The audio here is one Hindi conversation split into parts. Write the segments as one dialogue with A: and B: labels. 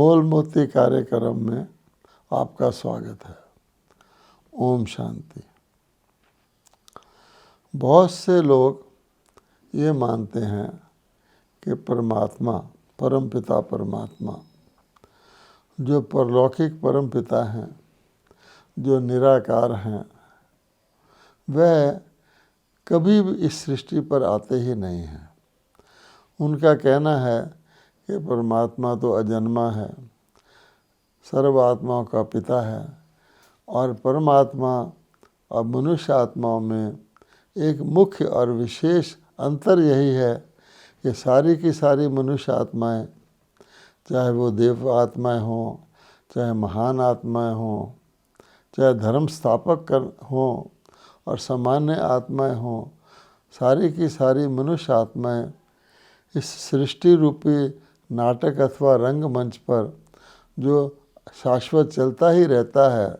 A: अनमोल मोती कार्यक्रम में आपका स्वागत है। ओम शांति। बहुत से लोग ये मानते हैं कि परमात्मा, परमपिता परमात्मा, जो परलौकिक परमपिता हैं, जो निराकार हैं, वह कभी भी इस सृष्टि पर आते ही नहीं हैं। उनका कहना है कि परमात्मा तो अजन्मा है, सर्व आत्माओं का पिता है, और परमात्मा और मनुष्य आत्माओं में एक मुख्य और विशेष अंतर यही है कि सारी की सारी मनुष्य आत्माएं, चाहे वो देव आत्माएं हों, चाहे महान आत्माएं हों, चाहे धर्म स्थापक हों और सामान्य आत्माएं हों, सारी की सारी मनुष्य आत्माएं इस सृष्टि रूपी नाटक अथवा रंगमंच पर जो शाश्वत चलता ही रहता है,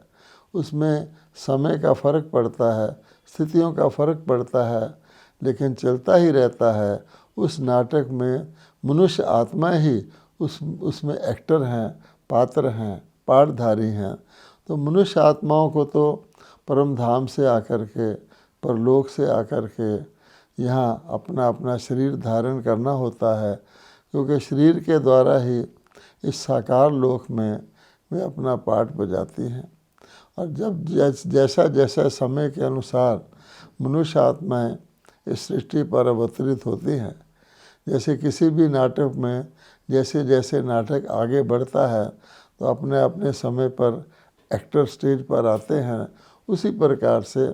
A: उसमें समय का फ़र्क पड़ता है, स्थितियों का फ़र्क पड़ता है, लेकिन चलता ही रहता है। उस नाटक में मनुष्य आत्माएं ही उसमें एक्टर हैं, पात्र हैं, पात्रधारी हैं। तो मनुष्य आत्माओं को तो परम धाम से आकर के, परलोक से आकर के यहाँ अपना अपना शरीर धारण करना होता है, क्योंकि शरीर के द्वारा ही इस साकार लोक में वे अपना पाठ बजाती हैं। और जब जैसा जैसा समय के अनुसार मनुष्य आत्माएं इस सृष्टि पर अवतरित होती हैं, जैसे किसी भी नाटक में जैसे जैसे नाटक आगे बढ़ता है तो अपने अपने समय पर एक्टर स्टेज पर आते हैं, उसी प्रकार से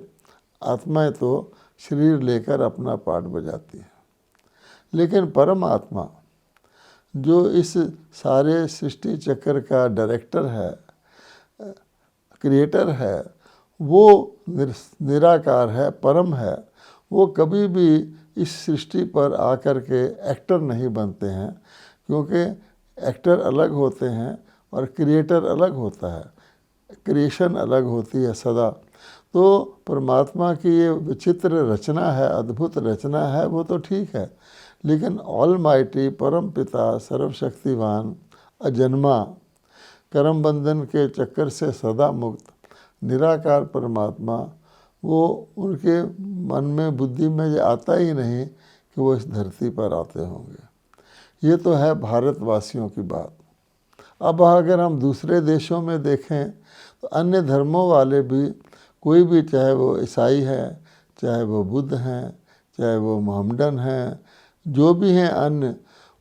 A: आत्माएं तो शरीर लेकर अपना पाठ बजाती हैं। लेकिन परमात्मा जो इस सारे सृष्टि चक्र का डायरेक्टर है, क्रिएटर है, वो निराकार है, परम है। वो कभी भी इस सृष्टि पर आकर के एक्टर नहीं बनते हैं, क्योंकि एक्टर अलग होते हैं और क्रिएटर अलग होता है, क्रिएशन अलग होती है सदा। तो परमात्मा की ये विचित्र रचना है, अद्भुत रचना है, वो तो ठीक है, लेकिन ऑलमाइटी परम पिता सर्वशक्तिवान अजन्मा, कर्म बंधन के चक्कर से सदा मुक्त निराकार परमात्मा, वो उनके मन में, बुद्धि में ये आता ही नहीं कि वो इस धरती पर आते होंगे। ये तो है भारतवासियों की बात। अब अगर हम दूसरे देशों में देखें तो अन्य धर्मों वाले भी, कोई भी, चाहे वो ईसाई है, चाहे वो बुद्ध हैं, चाहे वो मोहम्मडन हैं, जो भी हैं अन्य,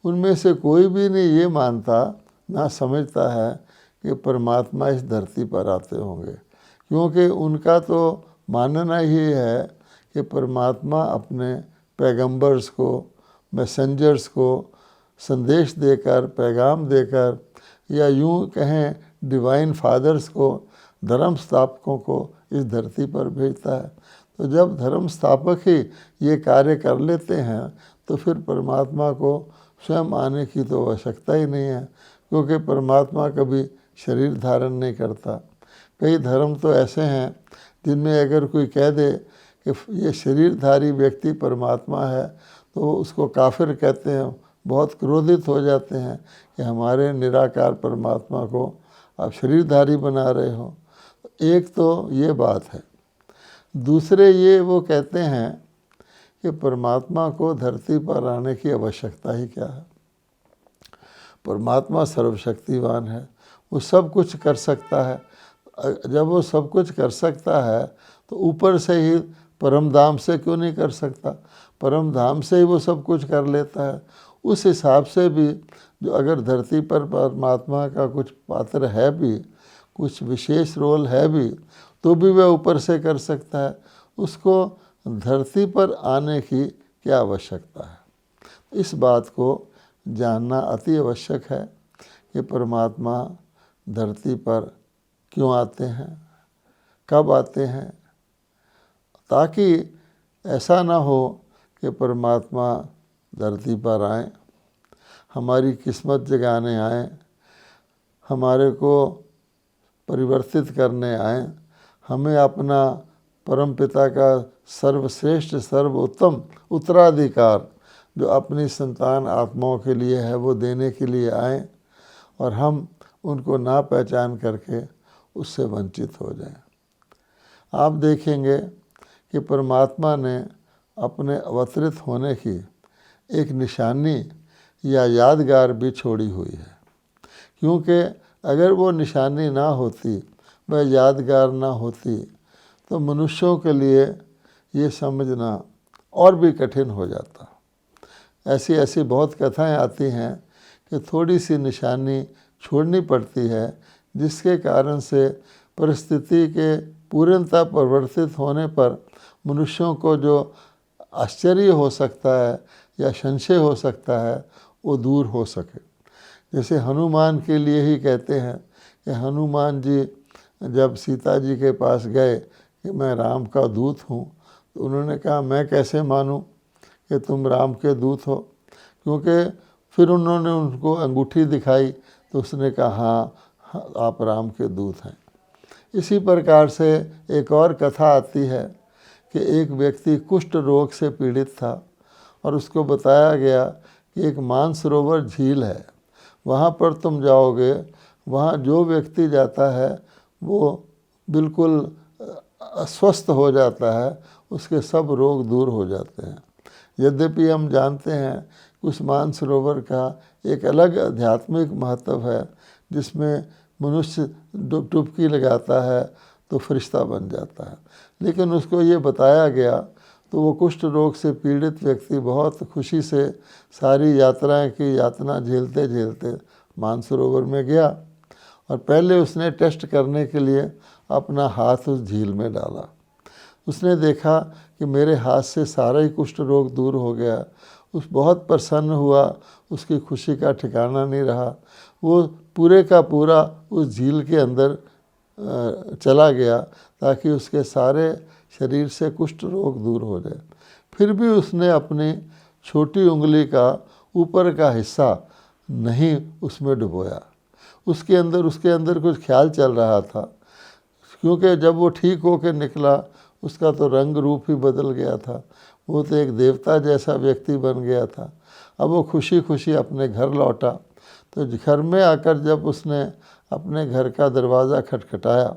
A: उनमें से कोई भी नहीं ये मानता, ना समझता है कि परमात्मा इस धरती पर आते होंगे, क्योंकि उनका तो मानना ही है कि परमात्मा अपने पैगंबर्स को, मैसेंजर्स को संदेश देकर, पैगाम देकर, या यूँ कहें डिवाइन फादर्स को, धर्म स्थापकों को इस धरती पर भेजता है। तो जब धर्म स्थापक ही ये कार्य कर लेते हैं तो फिर परमात्मा को स्वयं आने की तो आवश्यकता ही नहीं है, क्योंकि परमात्मा कभी शरीर धारण नहीं करता। कई धर्म तो ऐसे हैं जिनमें अगर कोई कह दे कि ये शरीरधारी व्यक्ति परमात्मा है तो उसको काफिर कहते हैं, बहुत क्रोधित हो जाते हैं कि हमारे निराकार परमात्मा को आप शरीरधारी बना रहे हो। एक तो ये बात है। दूसरे ये वो कहते हैं कि परमात्मा को धरती पर आने की आवश्यकता ही क्या है। परमात्मा सर्वशक्तिवान है, वो सब कुछ कर सकता है। जब वो सब कुछ कर सकता है तो ऊपर से ही परम धाम से क्यों नहीं कर सकता? परम धाम से ही वो सब कुछ कर लेता है। उस हिसाब से भी जो अगर धरती पर परमात्मा का कुछ पात्र है भी, कुछ विशेष रोल है भी, तो भी वह ऊपर से कर सकता है। उसको धरती पर आने की क्या आवश्यकता है? इस बात को जानना अति आवश्यक है कि परमात्मा धरती पर क्यों आते हैं, कब आते हैं, ताकि ऐसा ना हो कि परमात्मा धरती पर आए, हमारी किस्मत जगाने आए, हमारे को परिवर्तित करने आए, हमें अपना परमपिता का सर्वश्रेष्ठ सर्वोत्तम उत्तराधिकार जो अपनी संतान आत्माओं के लिए है वो देने के लिए आए, और हम उनको ना पहचान करके उससे वंचित हो जाएं। आप देखेंगे कि परमात्मा ने अपने अवतरित होने की एक निशानी या यादगार भी छोड़ी हुई है, क्योंकि अगर वो निशानी ना होती, वह यादगार ना होती, तो मनुष्यों के लिए ये समझना और भी कठिन हो जाता। ऐसी ऐसी बहुत कथाएं आती हैं कि थोड़ी सी निशानी छोड़नी पड़ती है, जिसके कारण से परिस्थिति के पूर्णतः परिवर्तित होने पर मनुष्यों को जो आश्चर्य हो सकता है या संशय हो सकता है वो दूर हो सके। जैसे हनुमान के लिए ही कहते हैं कि हनुमान जी जब सीता जी के पास गए कि मैं राम का दूत हूँ, तो उन्होंने कहा मैं कैसे मानूं कि तुम राम के दूत हो, क्योंकि फिर उन्होंने उनको अंगूठी दिखाई तो उसने कहा हाँ आप राम के दूत हैं। इसी प्रकार से एक और कथा आती है कि एक व्यक्ति कुष्ठ रोग से पीड़ित था और उसको बताया गया कि एक मानसरोवर झील है, वहाँ पर तुम जाओगे, वहाँ जो व्यक्ति जाता है वो बिल्कुल स्वस्थ हो जाता है, उसके सब रोग दूर हो जाते हैं। यद्यपि हम जानते हैं कि उस मानसरोवर का एक अलग आध्यात्मिक महत्व है, जिसमें मनुष्य डुबकी लगाता है तो फरिश्ता बन जाता है, लेकिन उसको ये बताया गया तो वो कुष्ठ रोग से पीड़ित व्यक्ति बहुत खुशी से सारी यात्राएं की यातना झेलते झेलते मानसरोवर में गया और पहले उसने टेस्ट करने के लिए अपना हाथ उस झील में डाला। उसने देखा कि मेरे हाथ से सारा ही कुष्ठ रोग दूर हो गया। उस बहुत प्रसन्न हुआ, उसकी खुशी का ठिकाना नहीं रहा। वो पूरे का पूरा उस झील के अंदर चला गया ताकि उसके सारे शरीर से कुष्ठ रोग दूर हो जाए। फिर भी उसने अपनी छोटी उंगली का ऊपर का हिस्सा नहीं उसमें डुबोया। उसके अंदर कुछ ख्याल चल रहा था, क्योंकि जब वो ठीक होकर निकला उसका तो रंग रूप ही बदल गया था। वो तो एक देवता जैसा व्यक्ति बन गया था। अब वो खुशी खुशी अपने घर लौटा, तो घर में आकर जब उसने अपने घर का दरवाज़ा खटखटाया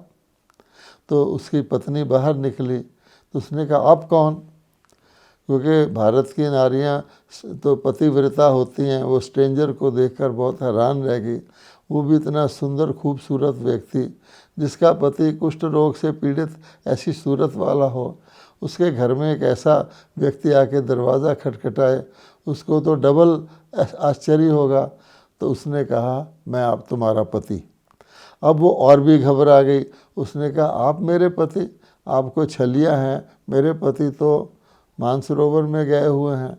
A: तो उसकी पत्नी बाहर निकली। तो उसने कहा आप कौन? क्योंकि भारत की नारियां तो पतिव्रता होती हैं, वो स्ट्रेंजर को देखकर बहुत हैरान रह गई। वो भी इतना सुंदर खूबसूरत व्यक्ति जिसका पति कुष्ठ रोग से पीड़ित ऐसी सूरत वाला हो, उसके घर में एक ऐसा व्यक्ति आके दरवाज़ा खटखटाए, उसको तो डबल आश्चर्य होगा। तो उसने कहा मैं आप तुम्हारा पति। अब वो और भी घबरा गई। उसने कहा आप मेरे पति? आपको छलिया हैं, मेरे पति तो मानसरोवर में गए हुए हैं।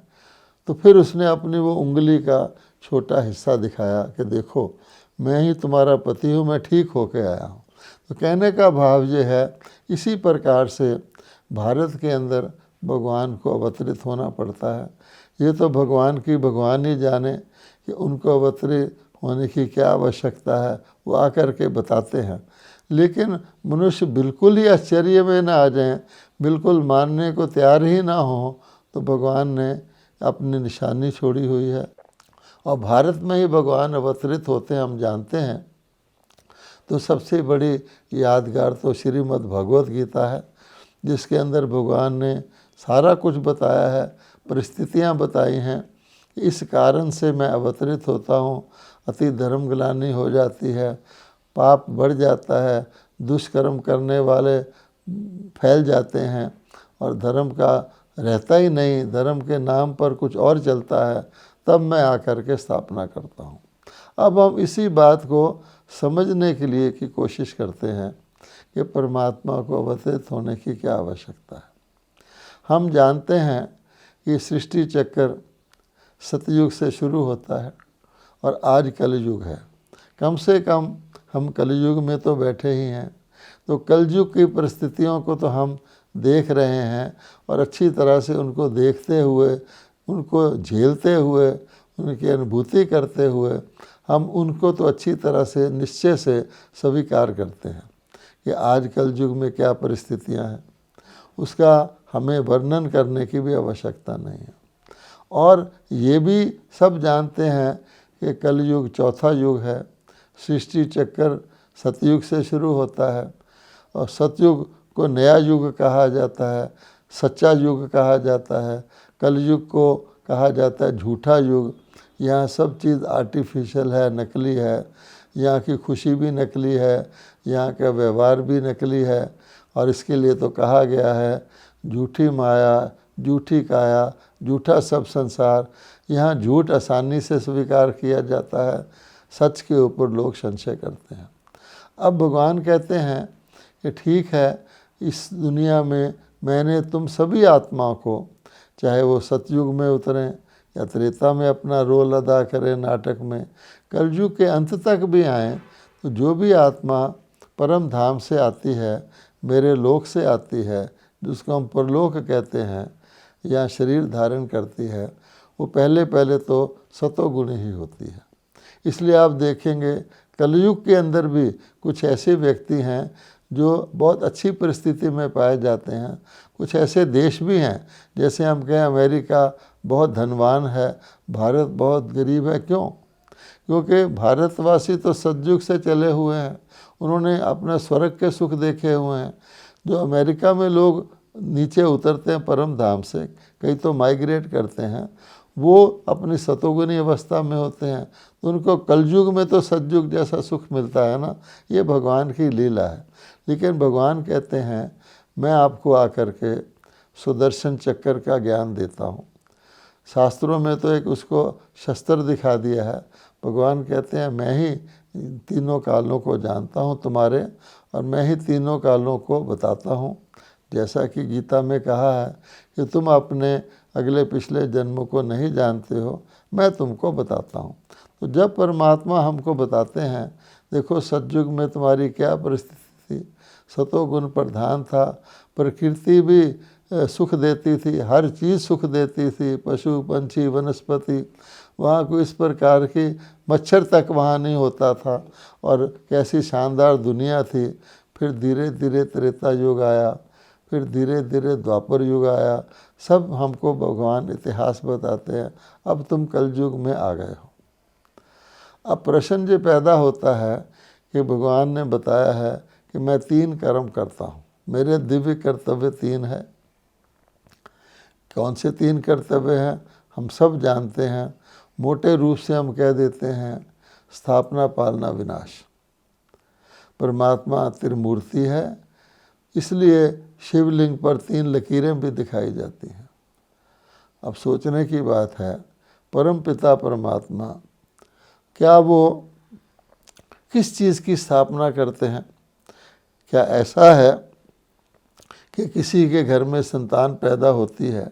A: तो फिर उसने अपनी वो उंगली का छोटा हिस्सा दिखाया कि देखो मैं ही तुम्हारा पति हूँ, मैं ठीक होके आया हूँ। तो कहने का भाव ये है, इसी प्रकार से भारत के अंदर भगवान को अवतरित होना पड़ता है। ये तो भगवान ही जाने कि उनको अवतरित होने की क्या आवश्यकता है, वो आकर के बताते हैं। लेकिन मनुष्य बिल्कुल ही आश्चर्य में ना आ जाएं, बिल्कुल मानने को तैयार ही ना हो, तो भगवान ने अपनी निशानी छोड़ी हुई है। और भारत में ही भगवान अवतरित होते हैं हम जानते हैं। तो सबसे बड़ी यादगार तो श्रीमद् भगवत गीता है, जिसके अंदर भगवान ने सारा कुछ बताया है, परिस्थितियाँ बताई हैं। इस कारण से मैं अवतरित होता हूँ, अति धर्म ग्लानि हो जाती है, पाप बढ़ जाता है, दुष्कर्म करने वाले फैल जाते हैं और धर्म का रहता ही नहीं, धर्म के नाम पर कुछ और चलता है, तब मैं आकर के स्थापना करता हूँ। अब हम इसी बात को समझने के लिए की कोशिश करते हैं कि परमात्मा को अवतरित होने की क्या आवश्यकता है। हम जानते हैं कि सृष्टि चक्कर सतयुग से शुरू होता है और आज कलयुग है। कम से कम हम कलयुग में तो बैठे ही हैं, तो कलयुग की परिस्थितियों को तो हम देख रहे हैं और अच्छी तरह से उनको देखते हुए, उनको झेलते हुए, उनकी अनुभूति करते हुए हम उनको तो अच्छी तरह से निश्चय से स्वीकार करते हैं कि आज कलयुग में क्या परिस्थितियां हैं। उसका हमें वर्णन करने की भी आवश्यकता नहीं है। और ये भी सब जानते हैं कि कलयुग चौथा युग है, सृष्टि चक्कर सतयुग से शुरू होता है और सतयुग को नया युग कहा जाता है, सच्चा युग कहा जाता है। कलयुग को कहा जाता है झूठा युग। यहाँ सब चीज़ आर्टिफिशियल है, नकली है। यहाँ की खुशी भी नकली है, यहाँ का व्यवहार भी नकली है। और इसके लिए तो कहा गया है झूठी माया, झूठी काया, झूठा सब संसार। यहाँ झूठ आसानी से स्वीकार किया जाता है, सच के ऊपर लोग संशय करते हैं। अब भगवान कहते हैं कि ठीक है, इस दुनिया में मैंने तुम सभी आत्माओं को, चाहे वो सतयुग में उतरें या त्रेता में अपना रोल अदा करें नाटक में, कलयुग के अंत तक भी आएँ, तो जो भी आत्मा परम धाम से आती है, मेरे लोक से आती है, जिसको हम परलोक कहते हैं, या शरीर धारण करती है, वो पहले पहले तो सतोगुणी ही होती है। इसलिए आप देखेंगे कलयुग के अंदर भी कुछ ऐसे व्यक्ति हैं जो बहुत अच्छी परिस्थिति में पाए जाते हैं। कुछ ऐसे देश भी हैं, जैसे हम कहें अमेरिका बहुत धनवान है, भारत बहुत गरीब है। क्यों? क्योंकि भारतवासी तो सतयुग से चले हुए हैं, उन्होंने अपने स्वर्ग के सुख देखे हुए हैं। जो अमेरिका में लोग नीचे उतरते हैं परम धाम से, कई तो माइग्रेट करते हैं, वो अपनी सतोगुनी अवस्था में होते हैं, तो उनको कलयुग में तो सतयुग जैसा सुख मिलता है ना। ये भगवान की लीला है। लेकिन भगवान कहते हैं मैं आपको आकर के सुदर्शन चक्र का ज्ञान देता हूँ। शास्त्रों में तो एक उसको शस्त्र दिखा दिया है। भगवान कहते हैं मैं ही तीनों कालों को जानता हूँ तुम्हारे, और मैं ही तीनों कालों को बताता हूँ। जैसा कि गीता में कहा है कि तुम अपने अगले पिछले जन्मों को नहीं जानते हो, मैं तुमको बताता हूँ। तो जब परमात्मा हमको बताते हैं, देखो सतयुग में तुम्हारी क्या परिस्थिति थी, सतोगुण प्रधान था, प्रकृति भी सुख देती थी, हर चीज़ सुख देती थी, पशु पंछी वनस्पति, वहाँ कोई इस प्रकार की मच्छर तक वहाँ नहीं होता था, और कैसी शानदार दुनिया थी। फिर धीरे धीरे त्रेता युग आया, फिर धीरे धीरे द्वापर युग आया। सब हमको भगवान इतिहास बताते हैं। अब तुम कलयुग में आ गए हो। अब प्रश्न ये पैदा होता है कि भगवान ने बताया है कि मैं 3 कर्म करता हूँ, मेरे दिव्य कर्तव्य 3 है। कौन से 3 कर्तव्य हैं हम सब जानते हैं। मोटे रूप से हम कह देते हैं स्थापना, पालना, विनाश। परमात्मा त्रिमूर्ति है, इसलिए शिवलिंग पर 3 लकीरें भी दिखाई जाती हैं। अब सोचने की बात है, परम पिता परमात्मा क्या वो किस चीज़ की स्थापना करते हैं? क्या ऐसा है कि किसी के घर में संतान पैदा होती है,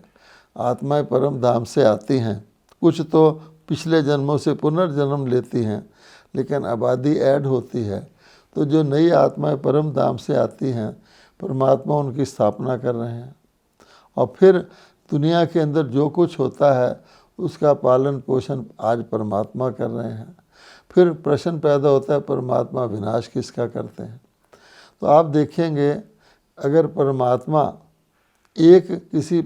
A: आत्माएं परम धाम से आती हैं, कुछ तो पिछले जन्मों से पुनर्जन्म लेती हैं, लेकिन आबादी ऐड होती है, तो जो नई आत्माएं परम धाम से आती हैं, परमात्मा उनकी स्थापना कर रहे हैं। और फिर दुनिया के अंदर जो कुछ होता है उसका पालन पोषण आज परमात्मा कर रहे हैं। फिर प्रश्न पैदा होता है परमात्मा विनाश किसका करते हैं? तो आप देखेंगे अगर परमात्मा एक किसी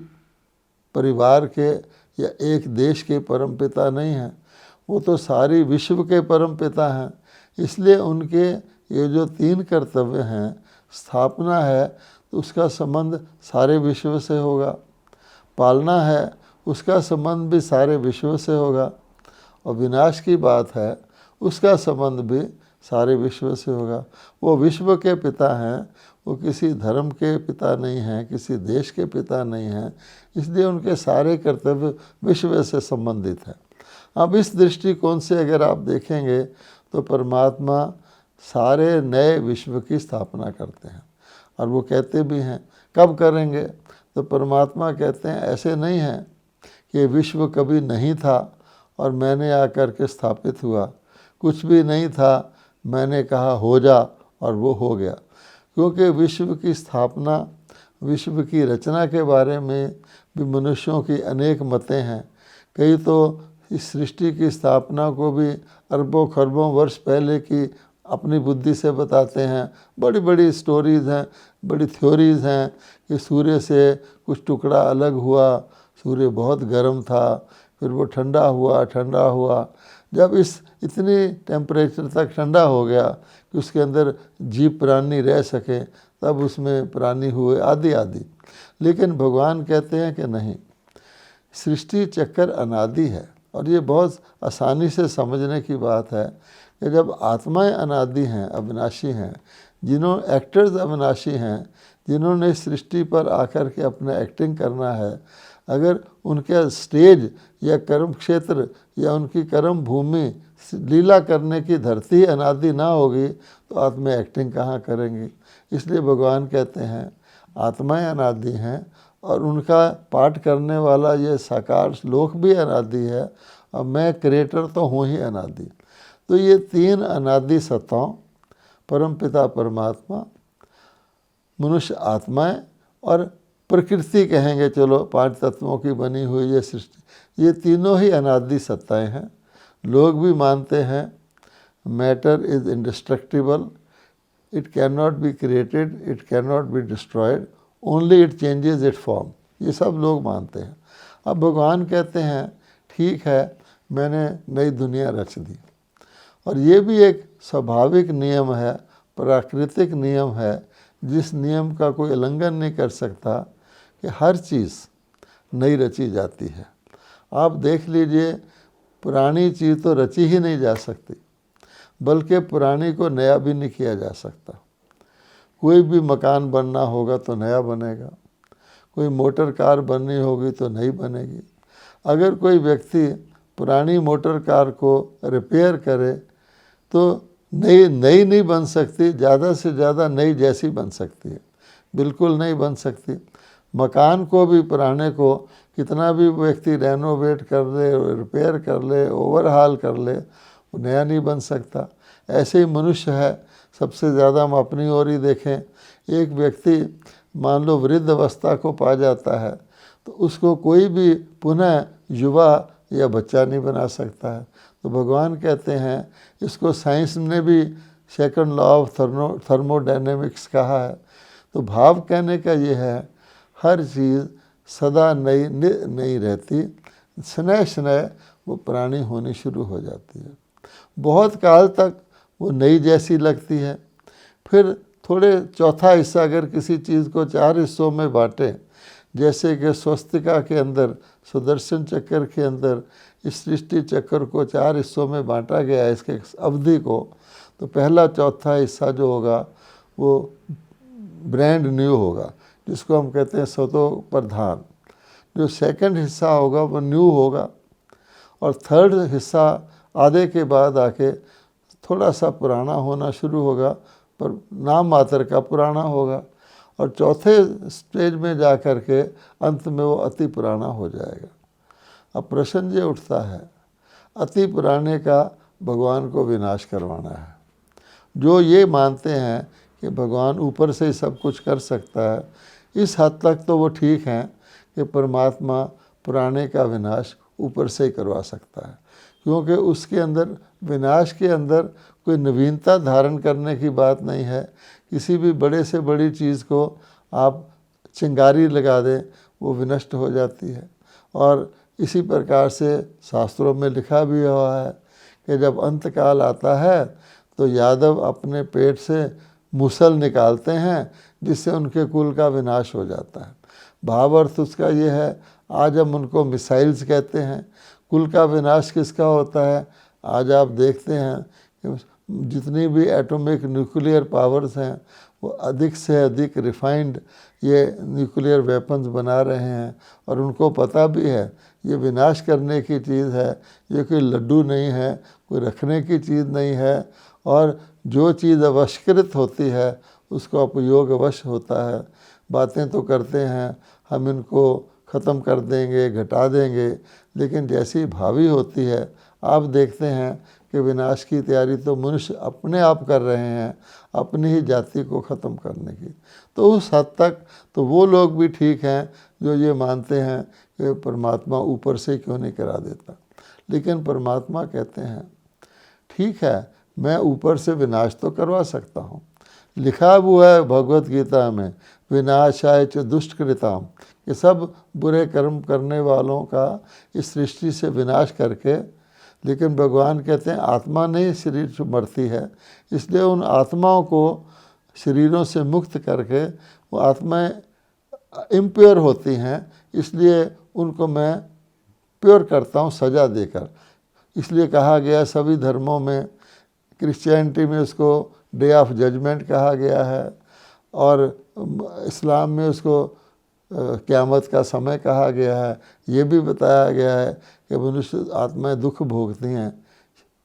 A: परिवार के या एक देश के परमपिता नहीं हैं, वो तो सारी विश्व के परमपिता हैं। इसलिए उनके ये जो 3 कर्तव्य हैं, स्थापना है तो उसका संबंध सारे विश्व से होगा, पालना है उसका संबंध भी सारे विश्व से होगा, और विनाश की बात है उसका संबंध भी सारे विश्व से होगा। वो विश्व के पिता हैं, वो किसी धर्म के पिता नहीं हैं, किसी देश के पिता नहीं हैं, इसलिए उनके सारे कर्तव्य विश्व से संबंधित हैं। अब इस दृष्टिकोण से अगर आप देखेंगे तो परमात्मा सारे नए विश्व की स्थापना करते हैं, और वो कहते भी हैं कब करेंगे? तो परमात्मा कहते हैं ऐसे नहीं है कि विश्व कभी नहीं था और मैंने आकर के स्थापित हुआ, कुछ भी नहीं था, मैंने कहा हो जा और वो हो गया। क्योंकि विश्व की स्थापना, विश्व की रचना के बारे में भी मनुष्यों की अनेक मतें हैं। कई तो इस सृष्टि की स्थापना को भी अरबों खरबों वर्ष पहले की अपनी बुद्धि से बताते हैं। बड़ी बड़ी स्टोरीज़ हैं, बड़ी थ्योरीज़ हैं कि सूर्य से कुछ टुकड़ा अलग हुआ, सूर्य बहुत गर्म था, फिर वो ठंडा हुआ, जब इस इतनी टेम्परेचर तक ठंडा हो गया कि उसके अंदर जीव प्राणी रह सके, तब उसमें प्राणी हुए आदि आदि। लेकिन भगवान कहते हैं कि नहीं, सृष्टि चक्कर अनादि है। और ये बहुत आसानी से समझने की बात है कि जब आत्माएं अनादि हैं, अविनाशी हैं, एक्टर्स अविनाशी हैं, जिन्होंने सृष्टि पर आकर के अपना एक्टिंग करना है, अगर उनके स्टेज या कर्म क्षेत्र या उनकी कर्म भूमि लीला करने की धरती अनादि ना होगी तो आत्माएं एक्टिंग कहाँ करेंगी। इसलिए भगवान कहते हैं आत्माएं अनादि हैं और उनका पाठ करने वाला ये साकार लोक भी अनादि है, और मैं क्रिएटर तो हूँ ही अनादि। तो ये तीन अनादि सत्ताओं, परमपिता परमात्मा, मनुष्य आत्माएं और प्रकृति कहेंगे, चलो 5 तत्वों की बनी हुई ये सृष्टि, ये तीनों ही अनादि सत्ताएं हैं। लोग भी मानते हैं matter is indestructible, it can not be created, it can not be destroyed, only it changes it form, ये सब लोग मानते हैं। अब भगवान कहते हैं ठीक है, मैंने नई दुनिया रच दी, और ये भी एक स्वाभाविक नियम है, प्राकृतिक नियम है, जिस नियम का कोई उल्लंघन नहीं कर सकता कि हर चीज़ नई रची जाती है। आप देख लीजिए, पुरानी चीज़ तो रची ही नहीं जा सकती, बल्कि पुरानी को नया भी नहीं किया जा सकता। कोई भी मकान बनना होगा तो नया बनेगा, कोई मोटर कार बननी होगी तो नई बनेगी। अगर कोई व्यक्ति पुरानी मोटर कार को रिपेयर करे तो नई नहीं बन सकती, ज़्यादा से ज़्यादा नई जैसी बन सकती है, बिल्कुल नहीं बन सकती। मकान को भी, पुराने को कितना भी व्यक्ति रेनोवेट कर ले, रिपेयर कर ले, ओवरहाल कर ले, वो नया नहीं बन सकता। ऐसे ही मनुष्य है। सबसे ज़्यादा हम अपनी ओर ही देखें, एक व्यक्ति मान लो वृद्ध अवस्था को पा जाता है तो उसको कोई भी पुनः युवा या बच्चा नहीं बना सकता है। तो भगवान कहते हैं, इसको साइंस ने भी सेकंड लॉ ऑफ थर्मोडायनेमिक्स कहा है। तो भाव कहने का ये है, हर चीज़ सदा नई नहीं रहती, स्नेह स्नेह वो पुरानी होनी शुरू हो जाती है। बहुत काल तक वो नई जैसी लगती है, फिर थोड़े चौथा हिस्सा अगर किसी चीज़ को 4 हिस्सों में बांटें, जैसे कि स्वस्तिका के अंदर, सुदर्शन चक्र के अंदर इस सृष्टि चक्र को 4 हिस्सों में बांटा गया है, इसके अवधि को, तो पहला चौथा हिस्सा जो होगा वो ब्रांड न्यू होगा, जिसको हम कहते हैं सतो प्रधान। जो सेकंड हिस्सा होगा वो न्यू होगा, और थर्ड हिस्सा आधे के बाद आके थोड़ा सा पुराना होना शुरू होगा, पर नाम मात्र का पुराना होगा, और चौथे स्टेज में जा कर के अंत में वो अति पुराना हो जाएगा। अब प्रश्न ये उठता है, अति पुराने का भगवान को विनाश करवाना है। जो ये मानते हैं कि भगवान ऊपर से ही सब कुछ कर सकता है, इस हद तक तो वो ठीक हैं कि परमात्मा पुराने का विनाश ऊपर से ही करवा सकता है, क्योंकि उसके अंदर, विनाश के अंदर कोई नवीनता धारण करने की बात नहीं है। किसी भी बड़े से बड़ी चीज़ को आप चिंगारी लगा दें, वो विनष्ट हो जाती है। और इसी प्रकार से शास्त्रों में लिखा भी हुआ है कि जब अंतकाल आता है तो यादव अपने पेट से मुसल निकालते हैं, जिससे उनके कुल का विनाश हो जाता है। भाव अर्थ उसका ये है, आज हम उनको मिसाइल्स कहते हैं। कुल का विनाश किसका होता है? आज आप देखते हैं कि जितनी भी एटॉमिक न्यूक्लियर पावर्स हैं वो अधिक से अधिक रिफाइंड ये न्यूक्लियर वेपन्स बना रहे हैं, और उनको पता भी है ये विनाश करने की चीज़ है, ये कोई लड्डू नहीं है, कोई रखने की चीज़ नहीं है। और जो चीज़ अवश्कृत होती है उसका उपयोग अवश्य होता है। बातें तो करते हैं हम इनको ख़त्म कर देंगे, घटा देंगे, लेकिन जैसी भावी होती है आप देखते हैं कि विनाश की तैयारी तो मनुष्य अपने आप कर रहे हैं, अपनी ही जाति को ख़त्म करने की। तो उस हद तक तो वो लोग भी ठीक हैं जो ये मानते हैं कि परमात्मा ऊपर से क्यों नहीं करा देता। लेकिन परमात्मा कहते हैं ठीक है, मैं ऊपर से विनाश तो करवा सकता हूँ। लिखा हुआ है भगवत गीता में, विनाशाय च दुष्कृताम, कि सब बुरे कर्म करने वालों का इस सृष्टि से विनाश करके, लेकिन भगवान कहते हैं आत्मा नहीं शरीर से मरती है, इसलिए उन आत्माओं को शरीरों से मुक्त करके वो आत्माएं इम्प्योर होती हैं, इसलिए उनको मैं प्योर करता हूँ सज़ा देकर। इसलिए कहा गया सभी धर्मों में, क्रिश्चियनिटी में उसको डे ऑफ जजमेंट कहा गया है, और इस्लाम में उसको क़यामत का समय कहा गया है। ये भी बताया गया है कि मनुष्य आत्माएं दुख भोगती हैं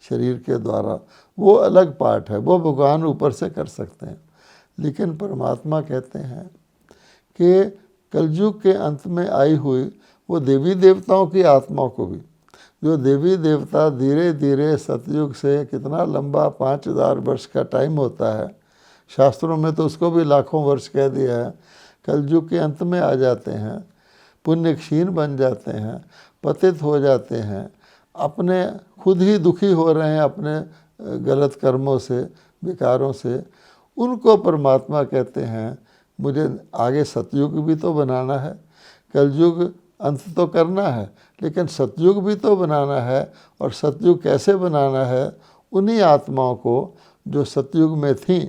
A: शरीर के द्वारा, वो अलग पार्ट है, वो भगवान ऊपर से कर सकते हैं। लेकिन परमात्मा कहते हैं कि कलयुग के अंत में आई हुई वो देवी देवताओं की आत्माओं को भी, जो देवी देवता धीरे धीरे सतयुग से, कितना लंबा 5000 वर्ष का टाइम होता है, शास्त्रों में तो उसको भी लाखों वर्ष कह दिया है, कलयुग के अंत में आ जाते हैं, पुण्य क्षीण बन जाते हैं, पतित हो जाते हैं, अपने खुद ही दुखी हो रहे हैं अपने गलत कर्मों से, विकारों से। उनको परमात्मा कहते हैं मुझे आगे सतयुग भी तो बनाना है, कलयुग अंत तो करना है, लेकिन सतयुग भी तो बनाना है। और सतयुग कैसे बनाना है? उन्हीं आत्माओं को जो सतयुग में थीं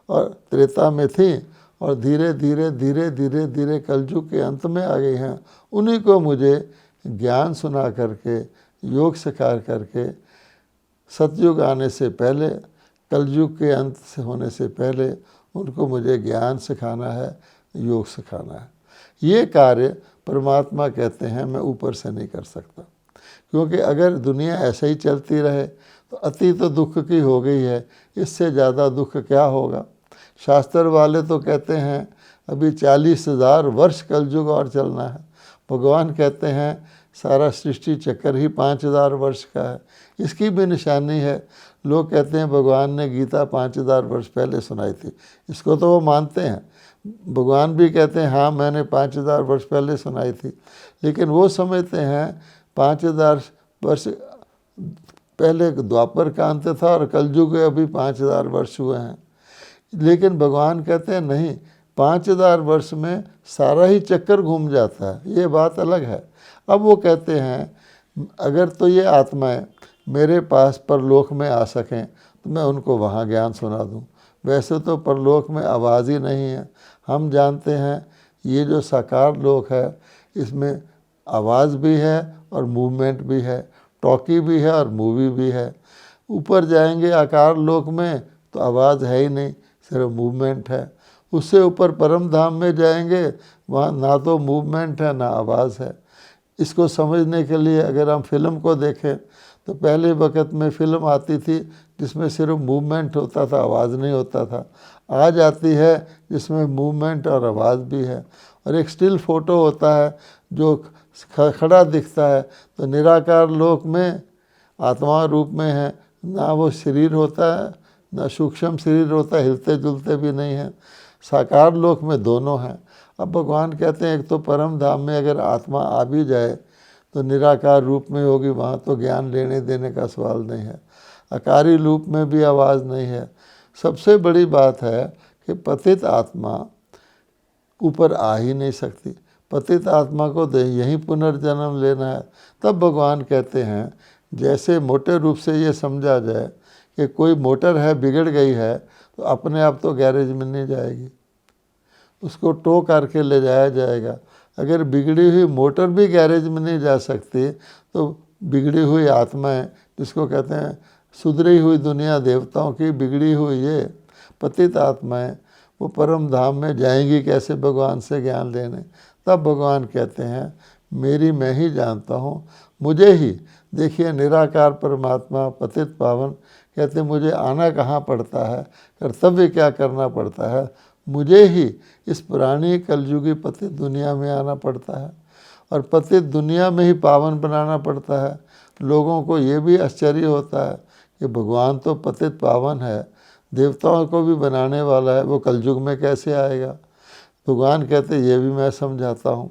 A: और त्रेता में थीं और धीरे धीरे धीरे धीरे धीरे कलयुग के अंत में आ गई हैं, उन्हीं को मुझे ज्ञान सुना करके, योग सिखा करके, सतयुग आने से पहले, कलयुग के अंत से होने से पहले उनको मुझे ज्ञान सिखाना है, योग सिखाना है। ये कार्य परमात्मा कहते हैं मैं ऊपर से नहीं कर सकता, क्योंकि अगर दुनिया ऐसे ही चलती रहे तो अति तो दुख की हो गई है, इससे ज़्यादा दुख क्या होगा। शास्त्र वाले तो कहते हैं अभी 40,000 वर्ष कलयुग और चलना है। भगवान कहते हैं सारा सृष्टि चक्कर ही 5000 वर्ष का है। इसकी भी निशानी है, लोग कहते हैं भगवान ने गीता 5000 वर्ष पहले सुनाई थी, इसको तो वो मानते हैं। भगवान भी कहते हैं हाँ मैंने 5000 वर्ष पहले सुनाई थी, लेकिन वो समझते हैं 5000 वर्ष पहले द्वापर का अंत था और कलयुग अभी 5000 वर्ष हुए हैं। लेकिन भगवान कहते हैं नहीं, 5000 वर्ष में सारा ही चक्कर घूम जाता है, ये बात अलग है। अब वो कहते हैं अगर तो ये आत्माएं मेरे पास परलोक में आ सकें तो मैं उनको वहाँ ज्ञान सुना दूँ। वैसे तो परलोक में आवाज़ ही नहीं है। हम जानते हैं ये जो साकार लोक है इसमें आवाज़ भी है और मूवमेंट भी है, टॉकी भी है और मूवी भी है। ऊपर जाएंगे आकार लोक में तो आवाज़ है ही नहीं, सिर्फ मूवमेंट है। उससे ऊपर परम धाम में जाएंगे, वहाँ ना तो मूवमेंट है ना आवाज़ है। इसको समझने के लिए अगर हम फिल्म को देखें तो पहले वक़्त में फ़िल्म आती थी जिसमें सिर्फ मूवमेंट होता था, आवाज़ नहीं होता था। आज आती है जिसमें मूवमेंट और आवाज़ भी है, और एक स्टिल फ़ोटो होता है जो खड़ा दिखता है। तो निराकार लोक में आत्मा रूप में है, ना वो शरीर होता है ना सूक्ष्म शरीर होता है, हिलते जुलते भी नहीं हैं। साकार लोक में दोनों हैं। अब भगवान कहते हैं एक तो परम धाम में अगर आत्मा आ भी जाए तो निराकार रूप में होगी, वहाँ तो ज्ञान लेने देने का सवाल नहीं है। आकारी रूप में भी आवाज़ नहीं है। सबसे बड़ी बात है कि पतित आत्मा ऊपर आ ही नहीं सकती, पतित आत्मा को यहीं पुनर्जन्म लेना है। तब भगवान कहते हैं जैसे मोटे रूप से ये समझा जाए कि कोई मोटर है बिगड़ गई है तो अपने आप तो गैरेज में नहीं जाएगी, उसको टो करके ले जाया जाएगा। अगर बिगड़ी हुई मोटर भी गैरेज में नहीं जा सकती तो बिगड़ी हुई आत्माएं, जिसको कहते हैं सुधरी हुई दुनिया देवताओं की बिगड़ी हुई ये पतित आत्माएं, वो परम धाम में जाएंगी कैसे भगवान से ज्ञान लेने। तब भगवान कहते हैं मेरी मैं ही जानता हूँ, मुझे ही। देखिए निराकार परमात्मा पतित पावन कहते मुझे आना कहाँ पड़ता है, कर्तव्य क्या करना पड़ता है, मुझे ही इस पुरानी कलयुगी पतित दुनिया में आना पड़ता है और पतित दुनिया में ही पावन बनाना पड़ता है। लोगों को ये भी आश्चर्य होता है कि भगवान तो पतित पावन है, देवताओं को भी बनाने वाला है, वो कलयुग में कैसे आएगा। भगवान कहते ये भी मैं समझाता हूँ।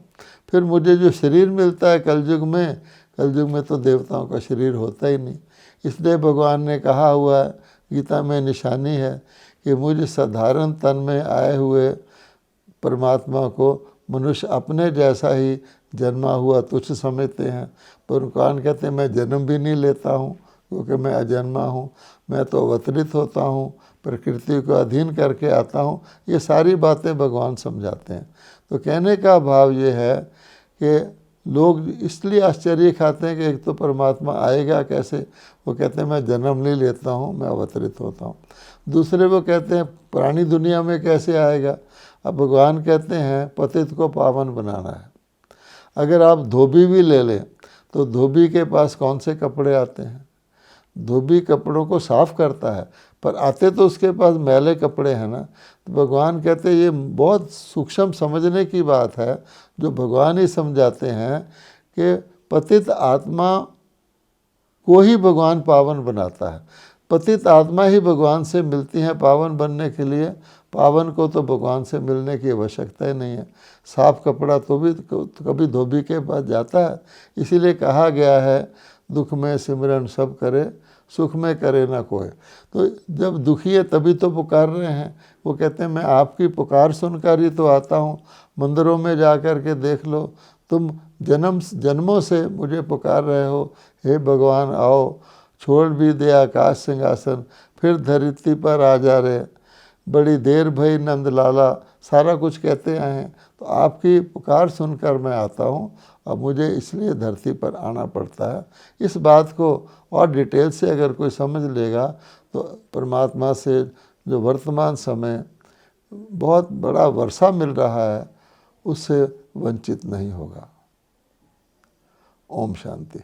A: फिर मुझे जो शरीर मिलता है कलयुग में तो देवताओं का शरीर होता ही नहीं। इसलिए भगवान ने कहा हुआ है, गीता में निशानी है कि मुझ साधारण तन में आए हुए परमात्मा को मनुष्य अपने जैसा ही जन्मा हुआ तुच्छ समझते हैं, पर भगवान कहते हैं मैं जन्म भी नहीं लेता हूँ क्योंकि मैं अजन्मा हूँ, मैं तो अवतरित होता हूँ, प्रकृति को अधीन करके आता हूँ। ये सारी बातें भगवान समझाते हैं। तो कहने का भाव ये है कि लोग इसलिए आश्चर्य खाते हैं कि एक तो परमात्मा आएगा कैसे, वो कहते हैं मैं जन्म नहीं लेता हूँ, मैं अवतरित होता हूँ। दूसरे वो कहते हैं पुरानी दुनिया में कैसे आएगा। अब भगवान कहते हैं पतित को पावन बनाना है। अगर आप धोबी भी ले लें तो धोबी के पास कौन से कपड़े आते हैं? धोबी कपड़ों को साफ करता है, पर आते तो उसके पास मैले कपड़े हैं ना। तो भगवान कहते हैं ये बहुत सूक्ष्म समझने की बात है, जो भगवान ही समझाते हैं कि पतित आत्मा को ही भगवान पावन बनाता है। पतित आत्मा ही भगवान से मिलती हैं पावन बनने के लिए। पावन को तो भगवान से मिलने की आवश्यकता ही नहीं है। साफ कपड़ा तो भी कभी धोबी के पास जाता है। इसीलिए कहा गया है दुख में सिमरन सब करे, सुख में करे ना कोई। तो जब दुखी है तभी तो पुकार रहे हैं। वो कहते हैं मैं आपकी पुकार सुनकर ही तो आता हूँ। मंदिरों में जा कर के देख लो, तुम जन्मों से मुझे पुकार रहे हो, हे भगवान आओ, छोड़ भी दे आकाश सिंहासन, फिर धरती पर आ जा रहे, बड़ी देर भई नंद लाला, सारा कुछ कहते आए हैं। तो आपकी पुकार सुनकर मैं आता हूँ, अब मुझे इसलिए धरती पर आना पड़ता है। इस बात को और डिटेल से अगर कोई समझ लेगा तो परमात्मा से जो वर्तमान समय बहुत बड़ा वर्षा मिल रहा है उससे वंचित नहीं होगा। ओम शांति।